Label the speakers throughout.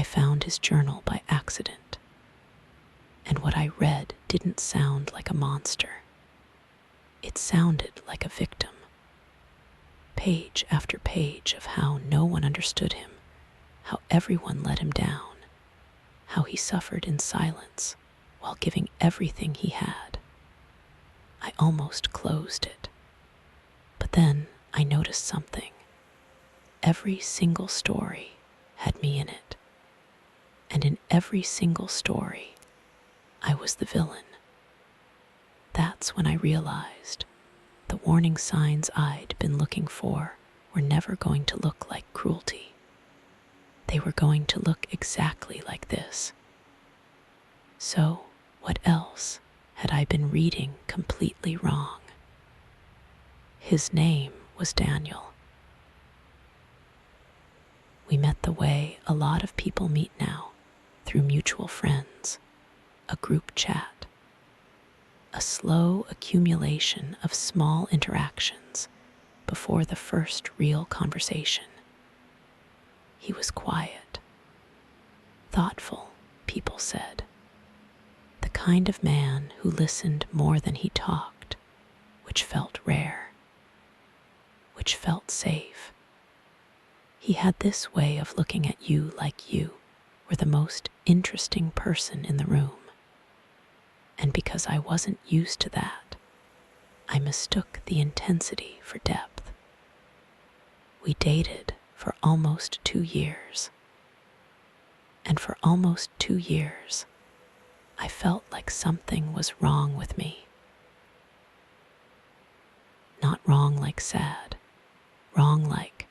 Speaker 1: found his journal by accident, and what I read didn't sound like a monster. It sounded like a victim. Page after page of how no one understood him, how everyone let him down, how he suffered in silence while giving everything he had. I almost closed it. But then I noticed something. Every single story had me in it. And in every single story, I was the villain. That's when I realized the warning signs I'd been looking for were never going to look like cruelty. They were going to look exactly like this. So, what else had I been reading completely wrong? His name was Daniel. We met the way a lot of people meet now, through mutual friends, a group chat, a slow accumulation of small interactions before the first real conversation. He was quiet, thoughtful, people said. The kind of man who listened more than he talked, which felt rare, which felt safe. He had this way of looking at you like you were the most interesting person in the room. And because I wasn't used to that, I mistook the intensity for depth. We dated for almost 2 years. And for almost 2 years, I felt like something was wrong with me. Not wrong like sad, wrong like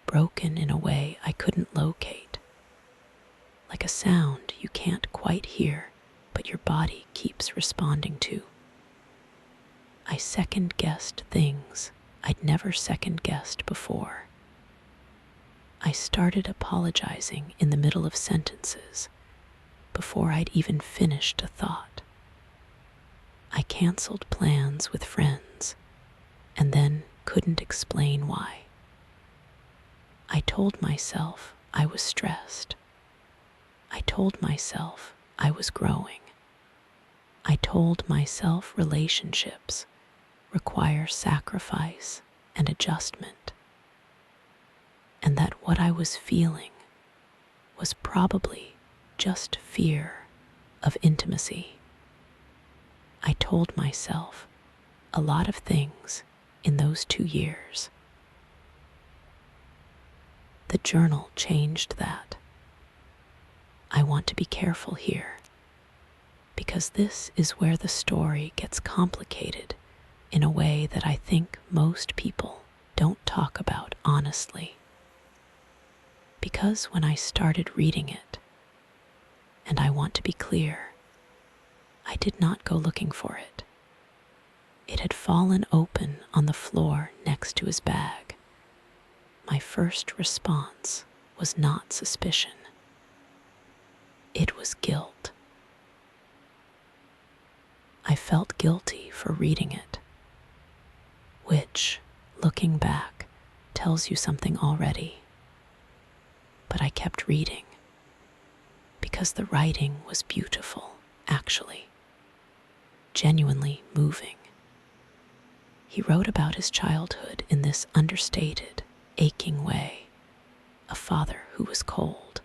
Speaker 1: broken in a way I couldn't locate. Like a sound you can't quite hear, but your body keeps responding to. I second-guessed things I'd never second-guessed before. I started apologizing in the middle of sentences before I'd even finished a thought. I canceled plans with friends and then couldn't explain why. I told myself I was stressed. I told myself I was growing. I told myself relationships require sacrifice and adjustment, and that what I was feeling was probably just fear of intimacy. I told myself a lot of things in those 2 years. The journal changed that. I want to be careful here, because this is where the story gets complicated in a way that I think most people don't talk about honestly. Because when I started reading it, and I want to be clear, I did not go looking for it. It had fallen open on the floor next to his bag. My first response was not suspicion. It was guilt. I felt guilty for reading it, which, looking back, tells you something already. But I kept reading, because the writing was beautiful, actually, genuinely moving. He wrote about his childhood in this understated, aching way. A father who was cold,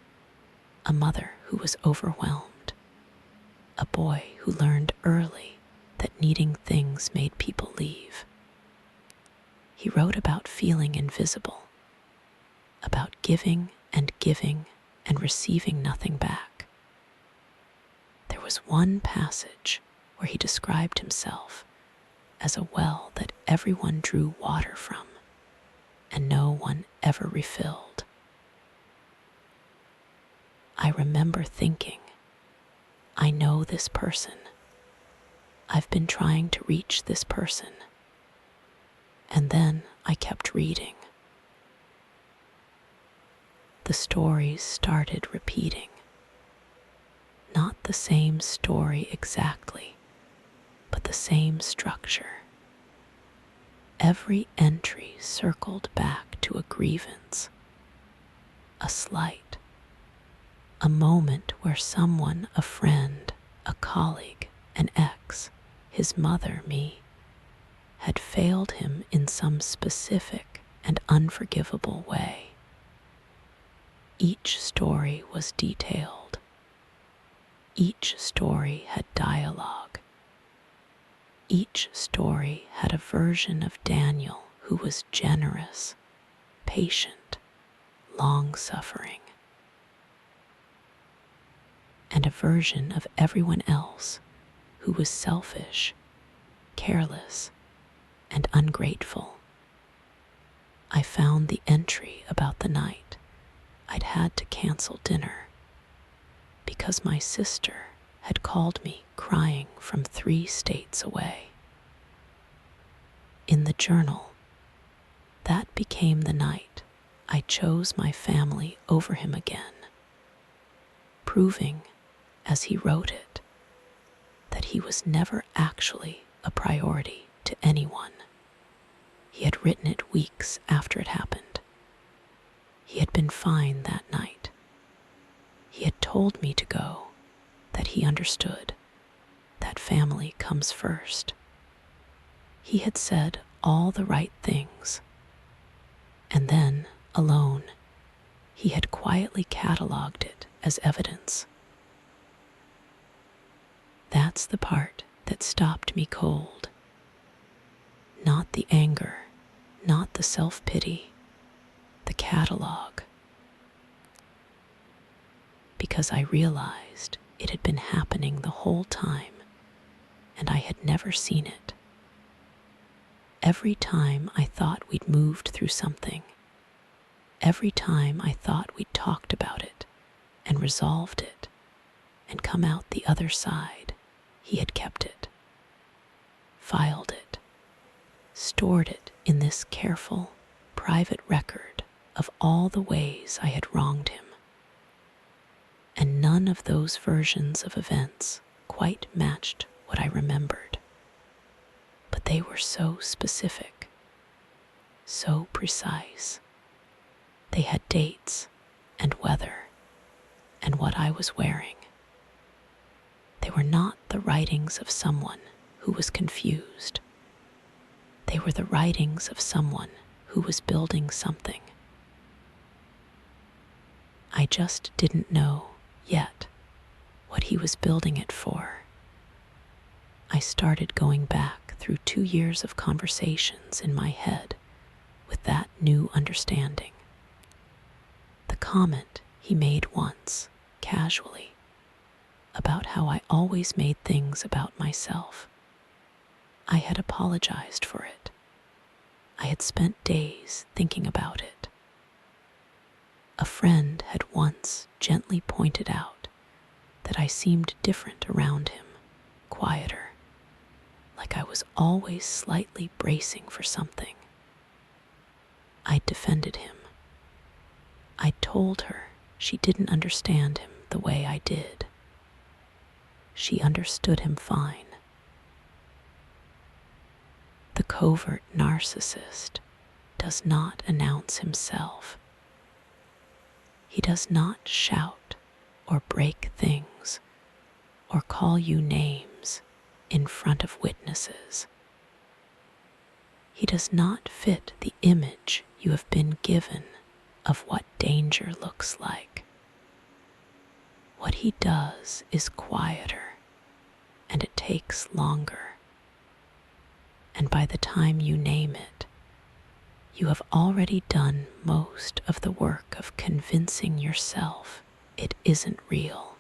Speaker 1: a mother who was overwhelmed, a boy who learned early that needing things made people leave. He wrote about feeling invisible, about giving and receiving nothing back. There was one passage where he described himself as a well that everyone drew water from and no one ever refilled. I remember thinking, I know this person. I've been trying to reach this person. And then I kept reading. The stories started repeating. Not the same story exactly, but the same structure. Every entry circled back to a grievance, a slight, a moment where someone, a friend, a colleague, an ex, his mother, me, had failed him in some specific and unforgivable way. Each story was detailed. Each story had dialogue. Each story had a version of Daniel who was generous, patient, long-suffering, and a version of everyone else who was selfish, careless, and ungrateful. I found the entry about the night I'd had to cancel dinner because my sister had called me crying from 3 states away. In the journal, that became the night I chose my family over him again, proving, as he wrote it, that he was never actually a priority to anyone. He had written it weeks after it happened. He had been fine that night. He had told me to go, that he understood, that family comes first. He had said all the right things. And then, alone, he had quietly catalogued it as evidence. That's the part that stopped me cold. Not the anger, not the self-pity, the catalog. Because I realized it had been happening the whole time, and I had never seen it. Every time I thought we'd moved through something, every time I thought we'd talked about it and resolved it and come out the other side, he had kept it, filed it, stored it in this careful, private record of all the ways I had wronged him. And none of those versions of events quite matched what I remembered. But they were so specific, so precise. They had dates and weather and what I was wearing. They were not the writings of someone who was confused. They were the writings of someone who was building something. I just didn't know yet what he was building it for. I started going back through 2 years of conversations in my head with that new understanding. The comment he made once, casually, about how I always made things about myself. I had apologized for it. I had spent days thinking about it. A friend had once gently pointed out that I seemed different around him, quieter, like I was always slightly bracing for something. I'd defended him. I'd told her she didn't understand him the way I did. She understood him fine. The covert narcissist does not announce himself. He does not shout or break things or call you names in front of witnesses. He does not fit the image you have been given of what danger looks like. What he does is quieter, and it takes longer. And by the time you name it, you have already done most of the work of convincing yourself it isn't real.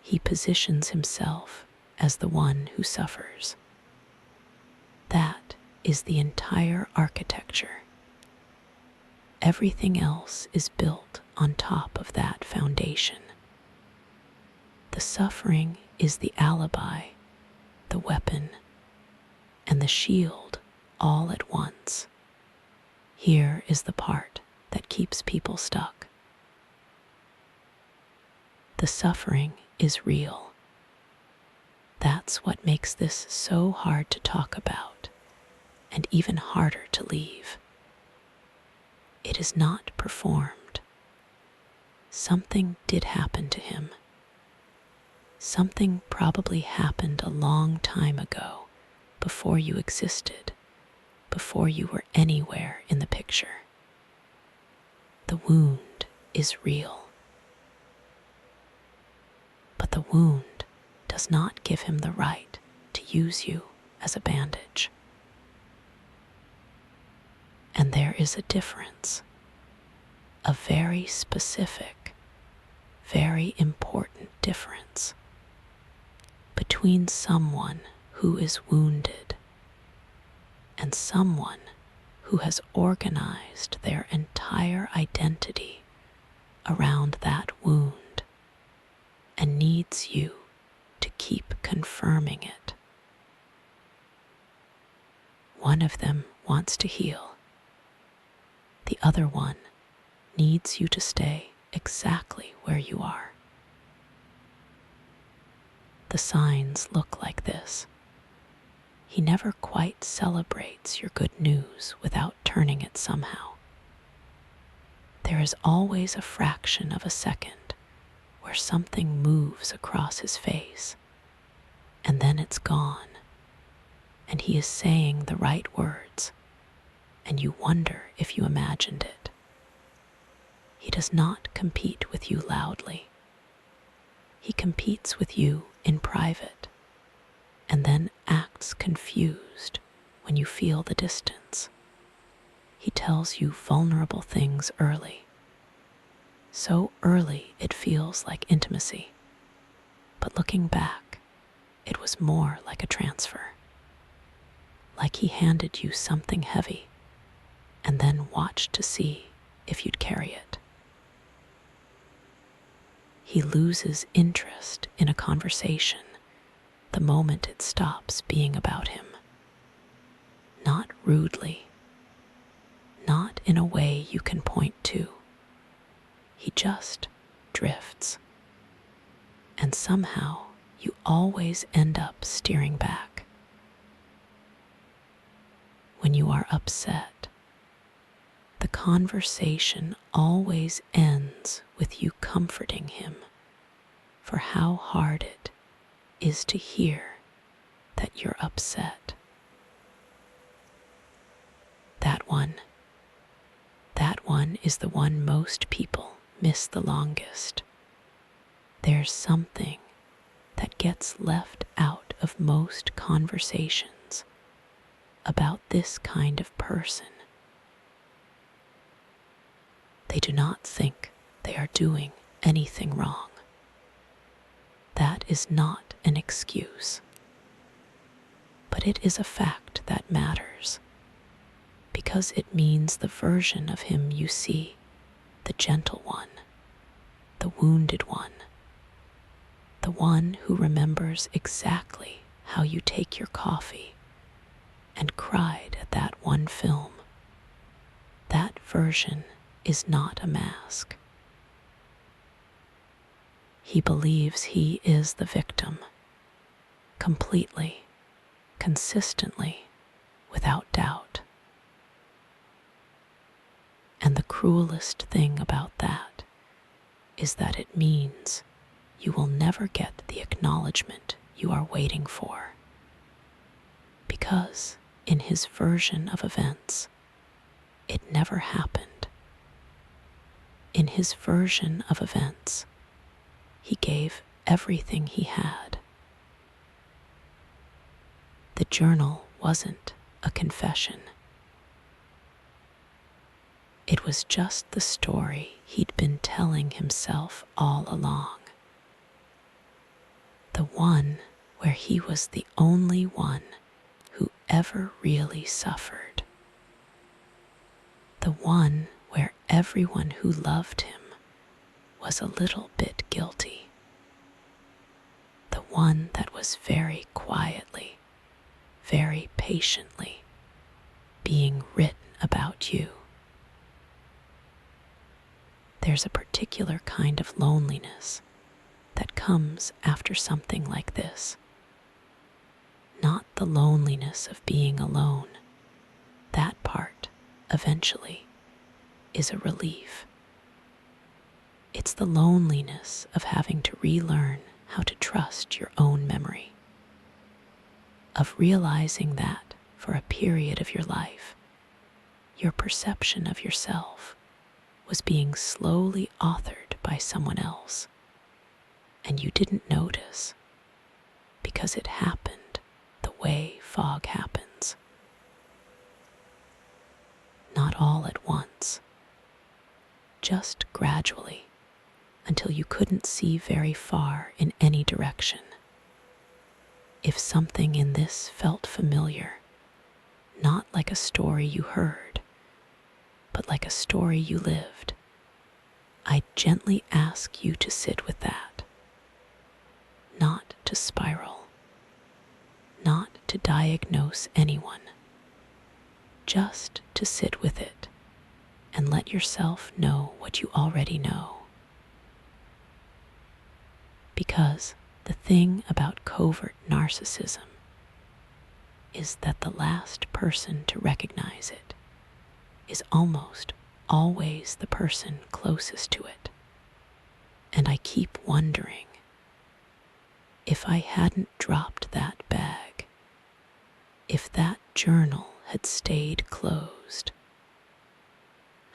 Speaker 1: He positions himself as the one who suffers. That is the entire architecture. Everything else is built on top of that foundation. The suffering is the alibi, the weapon, and the shield all at once. Here is the part that keeps people stuck. The suffering is real. That's what makes this so hard to talk about, and even harder to leave. It is not performed. Something did happen to him. Something probably happened a long time ago, before you existed, before you were anywhere in the picture. The wound is real. But the wound does not give him the right to use you as a bandage. And there is a difference, a very specific, very important difference between someone who is wounded and someone who has organized their entire identity around that wound and needs you to keep confirming it. One of them wants to heal. The other one needs you to stay exactly where you are. The signs look like this. He never quite celebrates your good news without turning it somehow. There is always a fraction of a second where something moves across his face, and then it's gone, and he is saying the right words, and you wonder if you imagined it. He does not compete with you loudly. He competes with you in private, and then acts confused when you feel the distance. He tells you vulnerable things early. So early it feels like intimacy, but looking back, it was more like a transfer. Like he handed you something heavy and then watched to see if you'd carry it. He loses interest in a conversation the moment it stops being about him. Not rudely, not in a way you can point to. He just drifts. And somehow you always end up steering back. When you are upset, the conversation always ends with you comforting him for how hard it is to hear that you're upset. That one is the one most people miss the longest. There's something that gets left out of most conversations about this kind of person. They do not think they are doing anything wrong. That is not an excuse. But it is a fact that matters, because it means the version of him you see, the gentle one, the wounded one, the one who remembers exactly how you take your coffee and cried at that one film. That version is not a mask. He believes he is the victim, completely, consistently, without doubt. And the cruelest thing about that is that it means you will never get the acknowledgement you are waiting for. Because in his version of events, it never happened. In his version of events, he gave everything he had. The journal wasn't a confession. It was just the story he'd been telling himself all along. The one where he was the only one who ever really suffered. The one where everyone who loved him was a little bit guilty. The one that was very quietly, very patiently being written about you. There's a particular kind of loneliness that comes after something like this. Not the loneliness of being alone. That part, eventually, is a relief. It's the loneliness of having to relearn how to trust your own memory, of realizing that for a period of your life, your perception of yourself was being slowly authored by someone else, and you didn't notice because it happened the way fog happens. Not all at once, just gradually, until you couldn't see very far in any direction. If something in this felt familiar, not like a story you heard, but like a story you lived, I gently ask you to sit with that, not to spiral, not to diagnose anyone, just to sit with it and let yourself know what you already know. Because the thing about covert narcissism is that the last person to recognize it is almost always the person closest to it. And I keep wondering, if I hadn't dropped that bag, if that journal had stayed closed,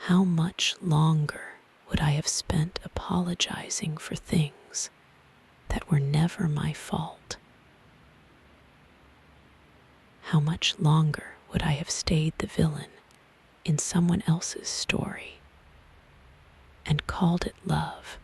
Speaker 1: how much longer would I have spent apologizing for things that were never my fault? How much longer would I have stayed the villain in someone else's story and called it love